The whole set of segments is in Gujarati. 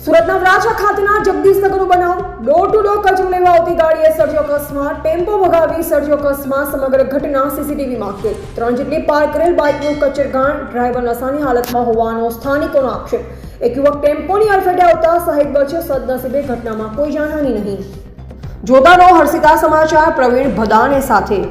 સુરતના વરાછા ખાતેના જગદીશનગરનો બનાવ ડોર ટુ ડોર કચરો લેવા આવતી ગાડીએ સર્જ્યો અકસ્માત, ટેમ્પો ભગાવી સર્જ્યો અકસ્માત, સમગ્ર ઘટના સીસીટીવીમાં કેદ। 3 જેટલી પાર્ક કરેલ બાઇકનું કચરગાણ, ડ્રાઈવર નશાની હાલતમાં હોવાનો સ્થાનિકોનો આક્ષેપ। એક યુવક ટેમ્પોની અડફેટે આવતા સહિત બચ્યો, સદનસીબે ઘટનામાં કોઈ જાનહાનિ નહીં। જોતા રહો હર્ષિતા સમાચાર પ્રવીણ ભદાને સાથે।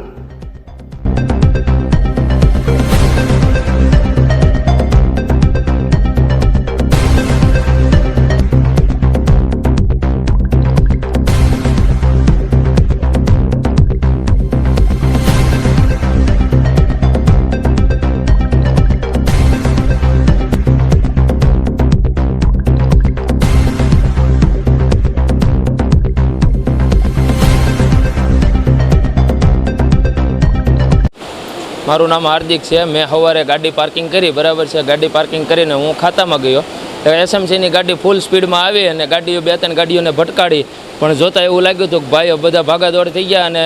મારું નામ હાર્દિક છે। મેં સવારે ગાડી પાર્કિંગ કરી, બરાબર છે। ગાડી પાર્કિંગ કરીને હું ખાતામાં ગયો, એસએમસીની ગાડી ફૂલ સ્પીડમાં આવી અને ગાડીઓ 2-3 ગાડીઓને ભટકાડી, પણ જોતાં એવું લાગ્યું હતું કે ભાઈઓ બધા ભાગાદોડ થઈ ગયા અને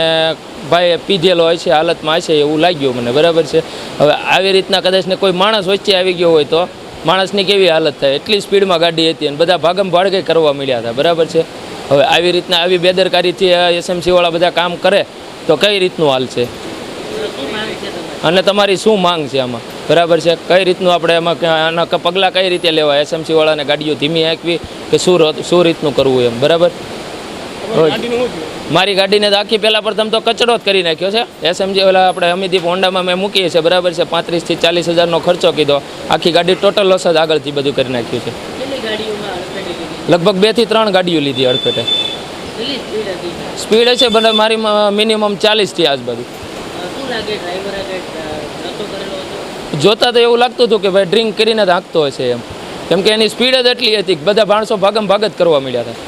ભાઈ પીધેલો હોય છે, હાલતમાં હશે એવું લાગ્યું મને, બરાબર છે। હવે આવી રીતના કદાચને કોઈ માણસ વચ્ચે આવી ગયો હોય તો માણસની કેવી હાલત થાય, એટલી સ્પીડમાં ગાડી હતી અને બધા ભાગમ ભાડગે કરવા મળ્યા હતા, બરાબર છે। હવે આવી રીતના આવી બેદરકારીથી એસએમસીવાળા બધા કામ કરે તો કઈ રીતનું હાલ છે અને તમારી શું માંગ છે આમાં, બરાબર છે? કઈ રીતનું આપણે એમાં આના પગલાં કઈ રીતે લેવા, એસએમસીવાળાને ગાડીઓ ધીમી હાંકવી કે શું રીતનું કરવું એમ, બરાબર? મારી ગાડીને તો આખી પહેલાં પ્રથમ તો કચરો જ કરી નાખ્યો છે। એસએમજી ઓલા આપણે અમિદીપ હોન્ડામાં મેં મૂકીએ છીએ, બરાબર છે। 35,000 થી 40,000નો ખર્ચો કીધો, આખી ગાડી ટોટલ લોસ જ આગળથી બધું કરી નાખ્યું છે। લગભગ 2 થી 3 ગાડીઓ લીધી અડફેટે। સ્પીડ છે બને મારી મિનિમમ 40 થી આજુબાજુ। જોતા તો એવું લાગતું હતું કે ભાઈ ડ્રિંક કરીને જ હાંકતો હશે એમ, કેમ કે એની સ્પીડ જ એટલી હતી કે બધા માણસો ભાગમ ભાગ જ કરવા મળ્યા હતા।